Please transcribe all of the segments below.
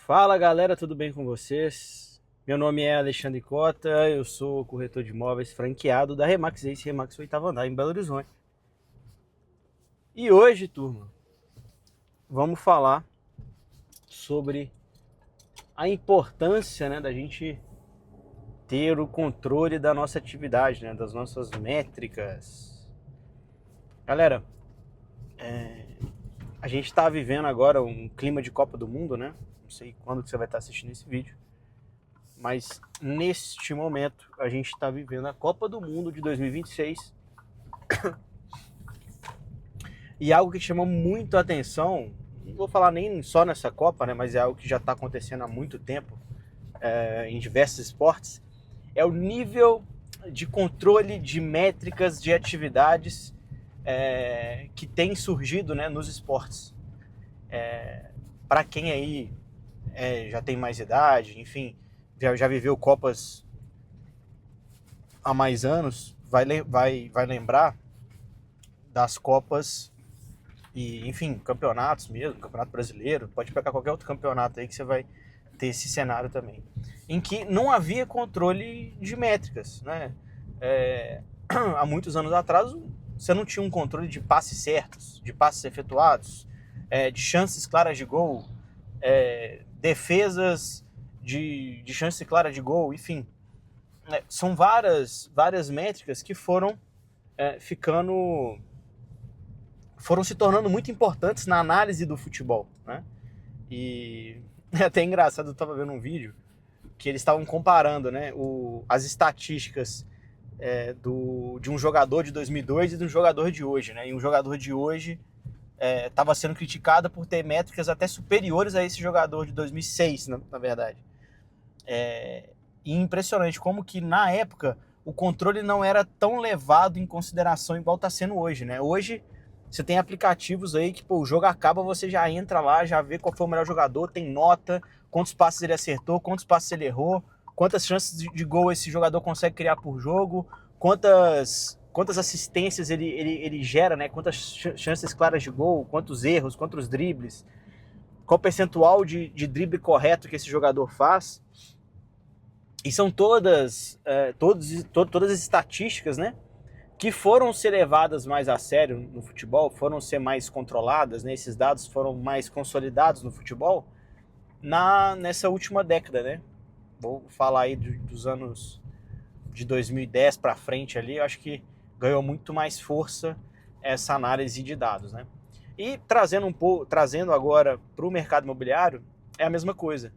Fala galera, tudo bem com vocês? Meu nome é Alexandre Cota, eu sou corretor de imóveis franqueado da Remax Ace Remax Oitavo Andar em Belo Horizonte. E hoje, turma, vamos falar sobre a importância, da gente ter o controle da nossa atividade, das nossas métricas. Galera, a gente está vivendo agora um clima de Copa do Mundo, né? Não sei quando que você vai estar assistindo esse vídeo. Mas neste momento a gente está vivendo a Copa do Mundo de 2026 e algo que chama muito a atenção, não vou falar nem só nessa Copa, mas é algo que já está acontecendo há muito tempo em diversos esportes, é o nível de controle de métricas de atividades que tem surgido, nos esportes. Para quem aí já tem mais idade, enfim, já viveu Copas há mais anos, vai lembrar das Copas e, enfim, campeonatos mesmo, campeonato brasileiro, pode pegar qualquer outro campeonato aí que você vai ter esse cenário também, em que não havia controle de métricas, né? Há muitos anos atrás você não tinha um controle de passes certos, de passes efetuados, de chances claras de gol, defesas de chances claras de gol, enfim. São várias métricas que foram foram se tornando muito importantes na análise do futebol, né? E é até engraçado, eu estava vendo um vídeo que eles estavam comparando, as estatísticas de um jogador de 2002 e de um jogador de hoje, né? E um jogador de hoje estava sendo criticado por ter métricas até superiores a esse jogador de 2006, na verdade. E impressionante como que na época o controle não era tão levado em consideração igual está sendo hoje, né? Hoje você tem aplicativos aí que o jogo acaba, você já entra lá, já vê qual foi o melhor jogador, tem nota, quantos passes ele acertou, quantos passes ele errou, quantas chances de gol esse jogador consegue criar por jogo, quantas assistências ele gera, né? Quantas chances claras de gol, quantos erros, quantos dribles, qual percentual de drible correto que esse jogador faz. E são todas as estatísticas, que foram ser levadas mais a sério no futebol, foram ser mais controladas, esses dados foram mais consolidados no futebol nessa última década, Vou falar aí dos anos de 2010 para frente ali, eu acho que ganhou muito mais força essa análise de dados, E trazendo agora para o mercado imobiliário, é a mesma coisa.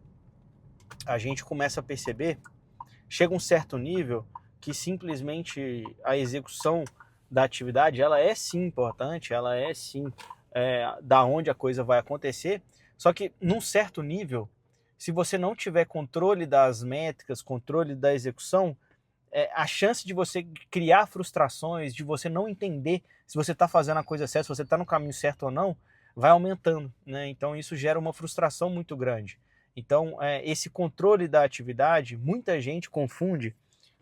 A gente começa a perceber, chega um certo nível que simplesmente a execução da atividade, ela é sim importante, ela é sim da onde a coisa vai acontecer, só que num certo nível, se você não tiver controle das métricas, controle da execução, a chance de você criar frustrações, de você não entender se você está fazendo a coisa certa, se você está no caminho certo ou não, vai aumentando, Então isso gera uma frustração muito grande. Então esse controle da atividade, muita gente confunde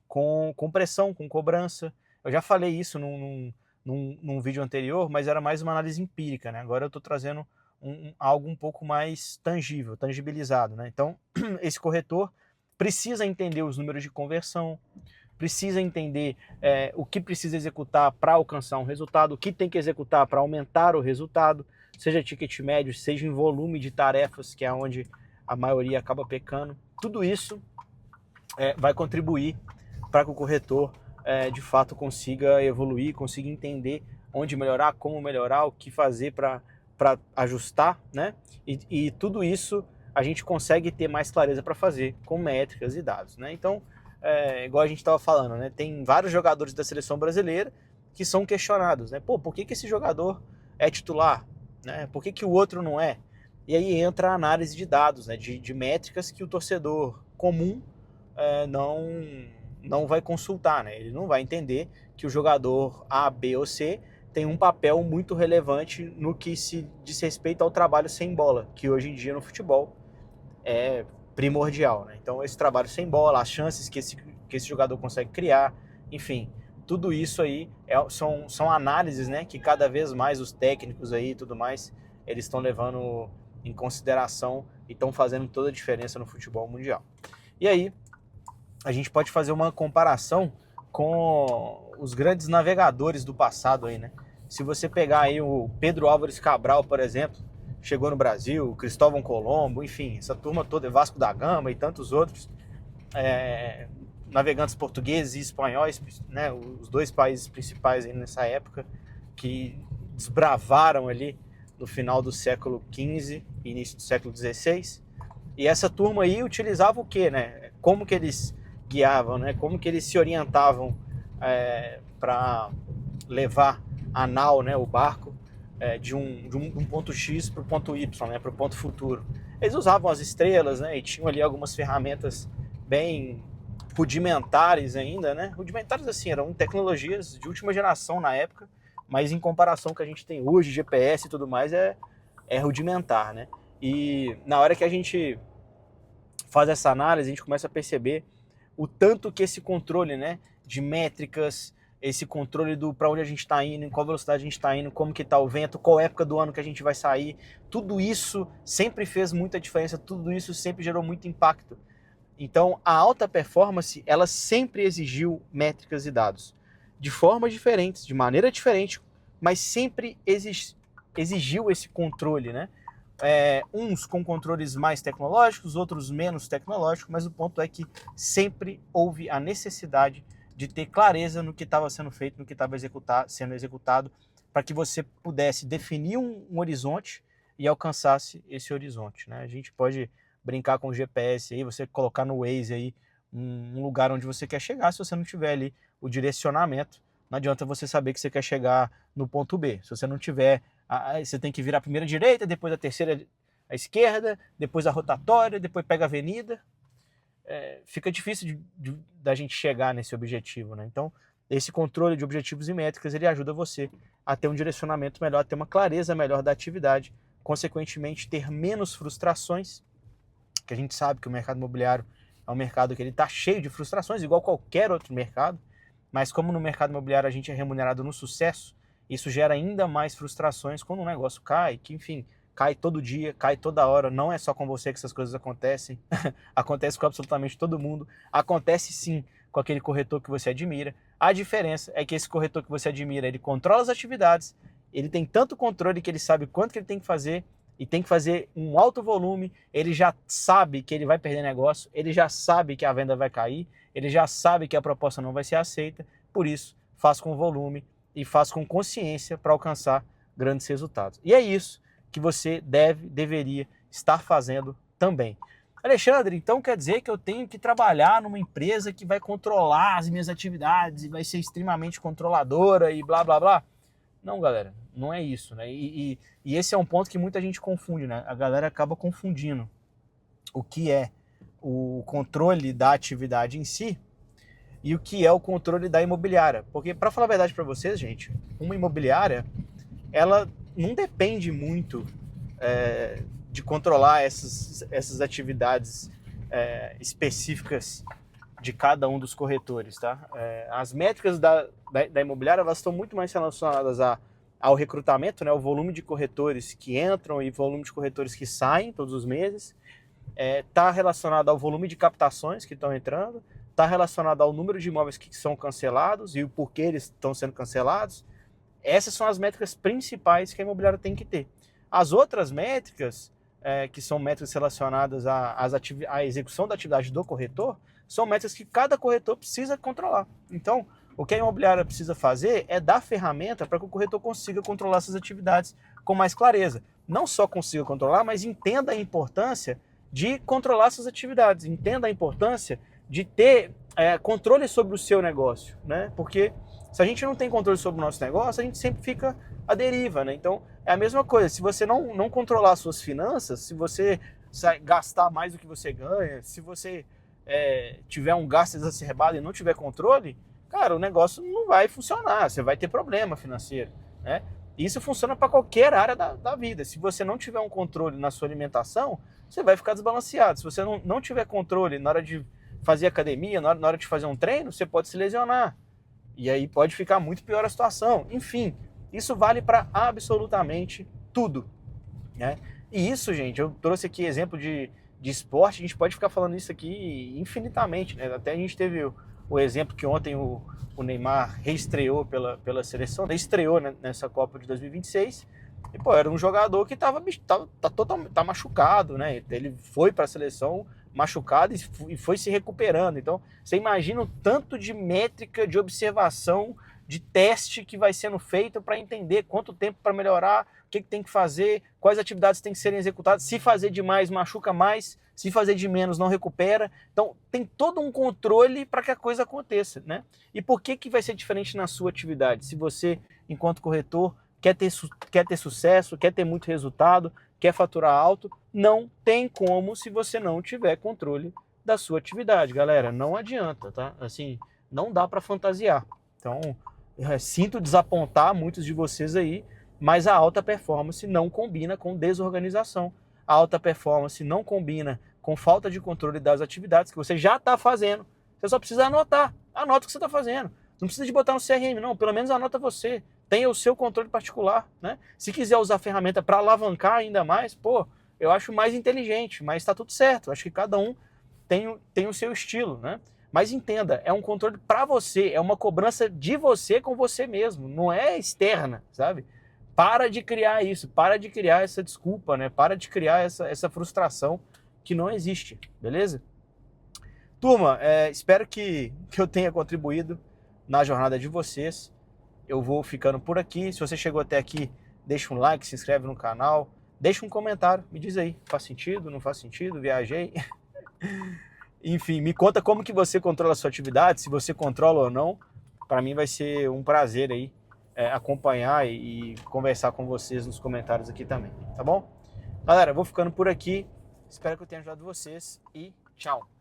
com pressão, com cobrança. Eu já falei isso num vídeo anterior, mas era mais uma análise empírica, Agora eu estou trazendo algo um pouco mais tangível, tangibilizado, Então, esse corretor precisa entender os números de conversão, precisa entender o que precisa executar para alcançar um resultado, o que tem que executar para aumentar o resultado, seja ticket médio, seja em volume de tarefas, que é onde a maioria acaba pecando. Tudo isso vai contribuir para que o corretor de fato consiga evoluir, consiga entender onde melhorar, como melhorar, o que fazer para ajustar, E tudo isso a gente consegue ter mais clareza para fazer com métricas e dados, Então, igual a gente estava falando, tem vários jogadores da seleção brasileira que são questionados, por que esse jogador é titular, Por que o outro não é? E aí entra a análise de dados, de métricas que o torcedor comum não vai consultar, Ele não vai entender que o jogador A, B ou C tem um papel muito relevante no que se diz respeito ao trabalho sem bola, que hoje em dia no futebol é primordial, Então esse trabalho sem bola, as chances que esse jogador consegue criar, enfim, tudo isso aí são análises, que cada vez mais os técnicos aí e tudo mais, eles estão levando em consideração e estão fazendo toda a diferença no futebol mundial. E aí, a gente pode fazer uma comparação com os grandes navegadores do passado aí, né? Se você pegar aí o Pedro Álvares Cabral, por exemplo, chegou no Brasil, Cristóvão Colombo, enfim, essa turma toda, Vasco da Gama e tantos outros, navegantes portugueses e espanhóis, né, os dois países principais aí nessa época, que desbravaram ali no final do século XV e início do século XVI. E essa turma aí utilizava o quê, né? Como que eles guiavam, né? Como que eles se orientavam para levar a nau, né, o barco, de um ponto X para o ponto Y, né, para o ponto futuro. Eles usavam as estrelas, né, e tinham ali algumas ferramentas bem rudimentares ainda, né? Rudimentares assim, eram tecnologias de última geração na época, mas em comparação com o que a gente tem hoje, GPS e tudo mais, é rudimentar, né? E na hora que a gente faz essa análise, a gente começa a perceber o tanto que esse controle, né, de métricas, esse controle do para onde a gente está indo, em qual velocidade a gente está indo, como que está o vento, qual época do ano que a gente vai sair, tudo isso sempre fez muita diferença, tudo isso sempre gerou muito impacto. Então, a alta performance, ela sempre exigiu métricas e dados, de formas diferentes, de maneira diferente, mas sempre exigiu esse controle, né? Uns com controles mais tecnológicos, outros menos tecnológicos, mas o ponto é que sempre houve a necessidade de ter clareza no que estava sendo feito, no que estava sendo executado, para que você pudesse definir um horizonte e alcançasse esse horizonte, né? A gente pode brincar com o GPS aí, você colocar no Waze aí um lugar onde você quer chegar, se você não tiver ali o direcionamento, não adianta você saber que você quer chegar no ponto B. Se você não tiver, você tem que virar a primeira direita, depois a terceira à esquerda, depois a rotatória, depois pega a avenida. Fica difícil da gente chegar nesse objetivo, né? Então, esse controle de objetivos e métricas, ele ajuda você a ter um direcionamento melhor, a ter uma clareza melhor da atividade, consequentemente ter menos frustrações, que a gente sabe que o mercado imobiliário é um mercado que ele está cheio de frustrações, igual qualquer outro mercado, mas como no mercado imobiliário a gente é remunerado no sucesso, isso gera ainda mais frustrações quando um negócio cai, que enfim, cai todo dia, cai toda hora, não é só com você que essas coisas acontecem, acontece com absolutamente todo mundo, acontece sim com aquele corretor que você admira. A diferença é que esse corretor que você admira, ele controla as atividades, ele tem tanto controle que ele sabe quanto que ele tem que fazer, e tem que fazer um alto volume, ele já sabe que ele vai perder negócio, ele já sabe que a venda vai cair, ele já sabe que a proposta não vai ser aceita, por isso faz com volume e faz com consciência para alcançar grandes resultados. E é isso que você deveria estar fazendo também. Alexandre, então quer dizer que eu tenho que trabalhar numa empresa que vai controlar as minhas atividades e vai ser extremamente controladora e blá blá blá? Não, galera, não é isso, né? E esse é um ponto que muita gente confunde, né? A galera acaba confundindo o que é o controle da atividade em si e o que é o controle da imobiliária. Porque, para falar a verdade para vocês, gente, uma imobiliária, ela não depende muito de controlar essas atividades específicas de cada um dos corretores, tá? As métricas da imobiliária, elas estão muito mais relacionadas ao recrutamento, né? O volume de corretores que entram e volume de corretores que saem todos os meses. Está relacionado ao volume de captações que estão entrando, está relacionado ao número de imóveis que são cancelados e o porquê eles estão sendo cancelados. Essas são as métricas principais que a imobiliária tem que ter. As outras métricas, que são métricas relacionadas à execução da atividade do corretor, são métricas que cada corretor precisa controlar. Então, o que a imobiliária precisa fazer é dar ferramenta para que o corretor consiga controlar essas atividades com mais clareza. Não só consiga controlar, mas entenda a importância de controlar essas atividades, entenda a importância de ter controle sobre o seu negócio, né? Porque se a gente não tem controle sobre o nosso negócio, a gente sempre fica à deriva, né? Então, é a mesma coisa, se você não controlar as suas finanças, se você gastar mais do que você ganha, se você tiver um gasto exacerbado e não tiver controle, cara, o negócio não vai funcionar, você vai ter problema financeiro, né? Isso funciona para qualquer área da vida. Se você não tiver um controle na sua alimentação, você vai ficar desbalanceado. Se você não tiver controle na hora de fazer academia, na hora de fazer um treino, você pode se lesionar. E aí pode ficar muito pior a situação. Enfim, isso vale para absolutamente tudo, né? E isso, gente, eu trouxe aqui exemplo de esporte, a gente pode ficar falando isso aqui infinitamente, né? Até a gente teve o exemplo que ontem o Neymar reestreou pela seleção, né? Estreou, né, nessa Copa de 2026. E, pô, era um jogador que tá machucado, né? Ele foi para a seleção machucado e foi se recuperando. Então, você imagina o tanto de métrica, de observação, de teste que vai sendo feito para entender quanto tempo para melhorar, o que tem que fazer, quais atividades têm que serem executadas. Se fazer demais, machuca mais. Se fazer de menos, não recupera. Então, tem todo um controle para que a coisa aconteça, né? E por que vai ser diferente na sua atividade? Se você, enquanto corretor, quer ter sucesso, quer ter muito resultado, quer faturar alto, não tem como se você não tiver controle da sua atividade, galera. Não adianta, tá? Assim, não dá para fantasiar. Então, sinto desapontar muitos de vocês aí, mas a alta performance não combina com desorganização. A alta performance não combina com falta de controle das atividades que você já está fazendo. Você só precisa anotar. Anota o que você está fazendo. Não precisa de botar no CRM, não. Pelo menos anota você. Tenha o seu controle particular, né? Se quiser usar a ferramenta para alavancar ainda mais, pô, eu acho mais inteligente, mas está tudo certo. Eu acho que cada um tem o seu estilo, né? Mas entenda, é um controle para você, é uma cobrança de você com você mesmo, não é externa, sabe? Para de criar isso, para de criar essa desculpa, né? Para de criar essa frustração que não existe, beleza? Turma, espero que eu tenha contribuído na jornada de vocês. Eu vou ficando por aqui. Se você chegou até aqui, deixa um like, se inscreve no canal, deixa um comentário, me diz aí, faz sentido, não faz sentido, viajei? Enfim, me conta como que você controla a sua atividade, se você controla ou não. Para mim vai ser um prazer aí acompanhar e conversar com vocês nos comentários aqui também, tá bom? Galera, eu vou ficando por aqui. Espero que eu tenha ajudado vocês e tchau!